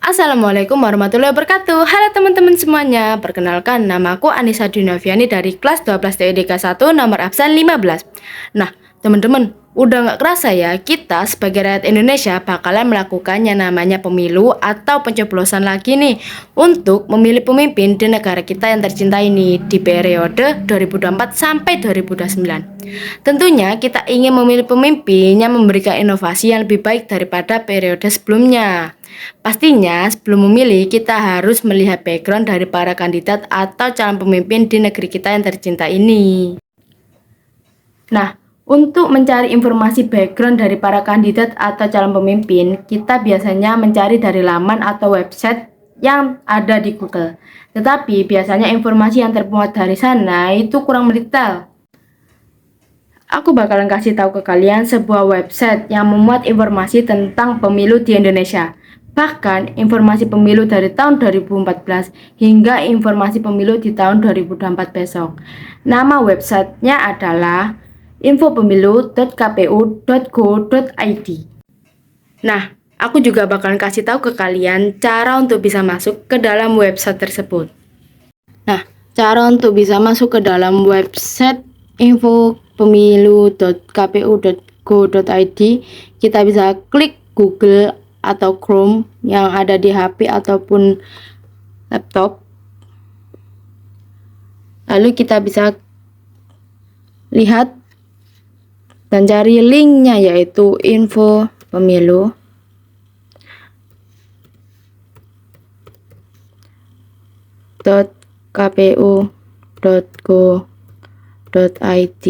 Assalamualaikum warahmatullahi wabarakatuh. Halo teman-teman semuanya. Perkenalkan, nama aku Anissa Dunaviani dari kelas 12 TIDK 1 nomor absen 15. Nah, teman-teman, udah nggak kerasa ya, kita sebagai rakyat Indonesia bakalan melakukan yang namanya pemilu atau pencoblosan lagi nih untuk memilih pemimpin di negara kita yang tercinta ini di periode 2024 sampai 2029. Tentunya kita ingin memilih pemimpin yang memberikan inovasi yang lebih baik daripada periode sebelumnya. Pastinya sebelum memilih kita harus melihat background dari para kandidat atau calon pemimpin di negeri kita yang tercinta ini. Nah, untuk mencari informasi background dari para kandidat atau calon pemimpin, kita biasanya mencari dari laman atau website yang ada di Google. Tetapi biasanya informasi yang termuat dari sana itu kurang mendetail. Aku bakalan kasih tahu ke kalian sebuah website yang memuat informasi tentang pemilu di Indonesia. Bahkan informasi pemilu dari tahun 2014 hingga informasi pemilu di tahun 2024 besok. Nama websitenya adalah infopemilu.kpu.go.id. Nah, aku juga bakalan kasih tahu ke kalian cara untuk bisa masuk ke dalam website tersebut. Nah, cara untuk bisa masuk ke dalam website infopemilu.kpu.go.id, kita bisa klik Google atau Chrome yang ada di HP ataupun laptop. Lalu kita bisa lihat dan cari linknya, yaitu infopemilu.kpu.go.id.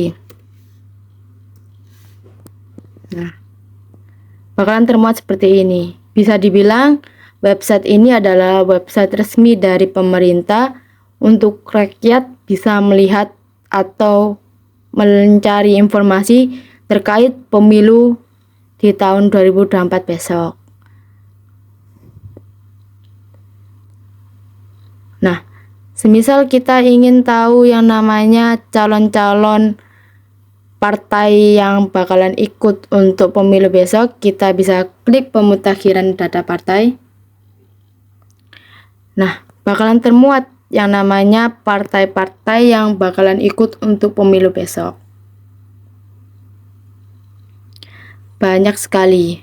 Nah, bakalan termuat seperti ini. Bisa dibilang website ini adalah website resmi dari pemerintah untuk rakyat bisa melihat atau mencari informasi terkait pemilu di tahun 2024 besok. Nah, semisal kita ingin tahu yang namanya calon-calon partai yang bakalan ikut untuk pemilu besok, kita bisa klik pemutakhiran data partai. Nah, bakalan termuat yang namanya partai-partai yang bakalan ikut untuk pemilu besok. Banyak sekali.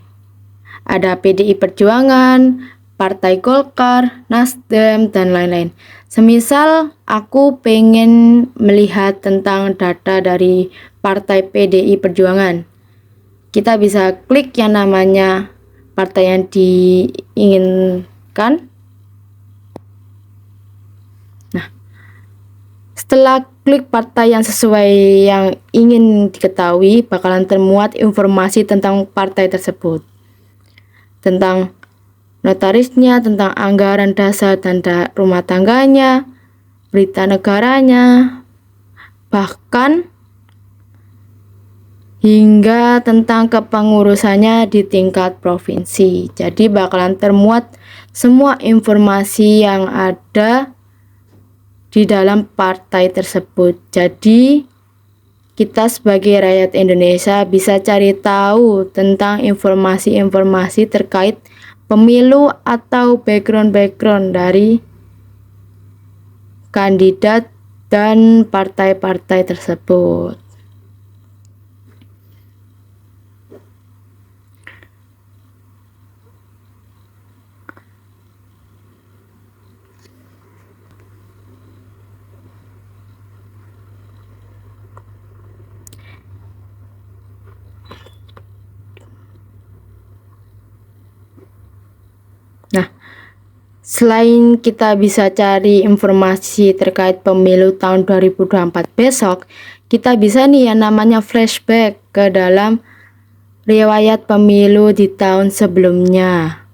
Ada PDI Perjuangan, Partai Golkar, Nasdem, dan lain-lain. Semisal aku pengen melihat tentang data dari Partai PDI Perjuangan, kita bisa klik yang namanya partai yang diinginkan. Nah, setelah klik partai yang sesuai yang ingin diketahui, bakalan termuat informasi tentang partai tersebut, tentang notarisnya, tentang anggaran dasar dan rumah tangganya, berita negaranya, bahkan hingga tentang kepengurusannya di tingkat provinsi. Jadi bakalan termuat semua informasi yang ada di dalam partai tersebut. Jadi kita sebagai rakyat Indonesia bisa cari tahu tentang informasi-informasi terkait pemilu atau background dari kandidat dan partai-partai tersebut. Nah, selain kita bisa cari informasi terkait pemilu tahun 2024 besok, kita bisa nih yang namanya flashback ke dalam riwayat pemilu di tahun sebelumnya.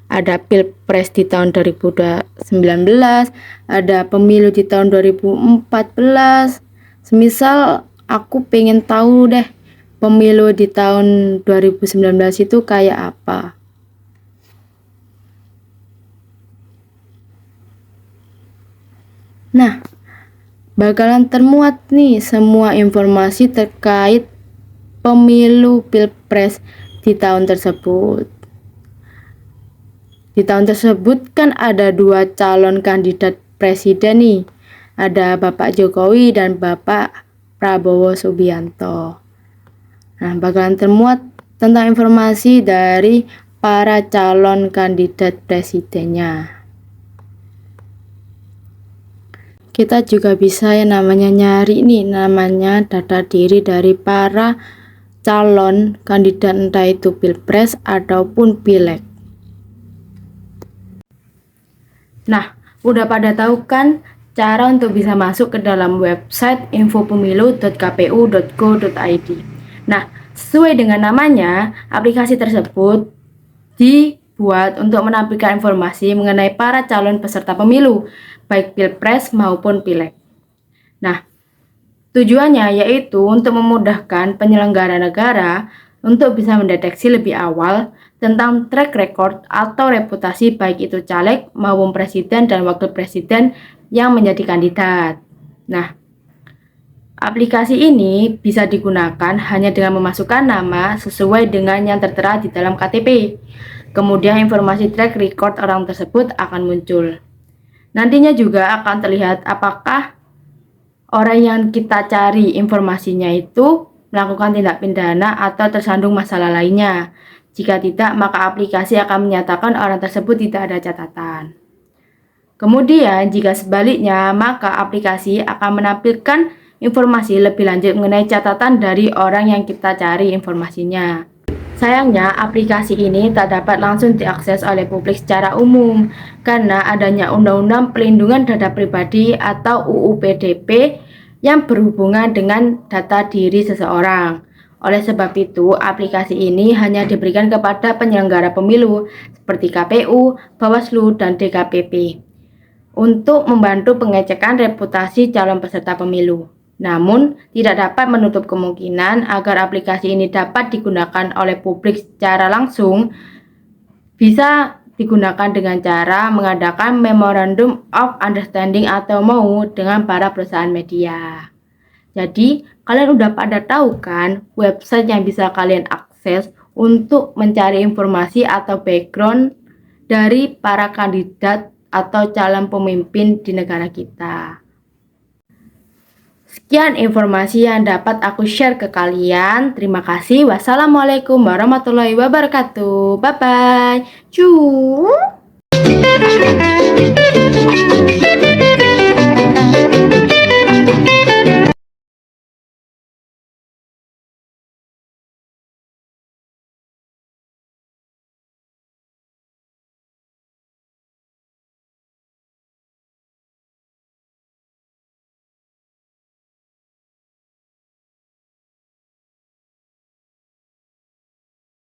Ada pilpres di tahun 2019, ada pemilu di tahun 2014. Semisal aku pengen tahu deh pemilu di tahun 2019 itu kayak apa. Nah, bakalan termuat nih semua informasi terkait pemilu Pilpres di tahun tersebut. Di tahun tersebut kan ada 2 calon kandidat presiden nih. Ada Bapak Jokowi dan Bapak Prabowo Subianto. Nah, bakalan termuat tentang informasi dari para calon kandidat presidennya. Kita juga bisa yang namanya nyari nih, namanya data diri dari para calon kandidat, entah itu Pilpres ataupun Pileg. Nah, udah pada tahu kan cara untuk bisa masuk ke dalam website infopemilu.kpu.go.id. Nah, sesuai dengan namanya, aplikasi tersebut dibuat untuk menampilkan informasi mengenai para calon peserta pemilu, baik Pilpres maupun Pileg. Nah, tujuannya yaitu untuk memudahkan penyelenggara negara untuk bisa mendeteksi lebih awal tentang track record atau reputasi baik itu caleg maupun presiden dan wakil presiden yang menjadi kandidat. Nah, aplikasi ini bisa digunakan hanya dengan memasukkan nama sesuai dengan yang tertera di dalam KTP. Kemudian informasi track record orang tersebut akan muncul. Nantinya juga akan terlihat apakah orang yang kita cari informasinya itu melakukan tindak pidana atau tersandung masalah lainnya. Jika tidak, maka aplikasi akan menyatakan orang tersebut tidak ada catatan. Kemudian, jika sebaliknya, maka aplikasi akan menampilkan informasi lebih lanjut mengenai catatan dari orang yang kita cari informasinya. Sayangnya, aplikasi ini tak dapat langsung diakses oleh publik secara umum karena adanya Undang-Undang Perlindungan Data Pribadi atau UU PDP yang berhubungan dengan data diri seseorang. Oleh sebab itu, aplikasi ini hanya diberikan kepada penyelenggara pemilu seperti KPU, Bawaslu, dan DKPP untuk membantu pengecekan reputasi calon peserta pemilu. Namun, tidak dapat menutup kemungkinan agar aplikasi ini dapat digunakan oleh publik secara langsung, bisa digunakan dengan cara mengadakan Memorandum of Understanding atau MOU dengan para perusahaan media. Jadi, kalian udah pada tahu kan website yang bisa kalian akses untuk mencari informasi atau background dari para kandidat atau calon pemimpin di negara kita. Sekian informasi yang dapat aku share ke kalian. Terima kasih. Wassalamualaikum warahmatullahi wabarakatuh. Bye bye. Cuy.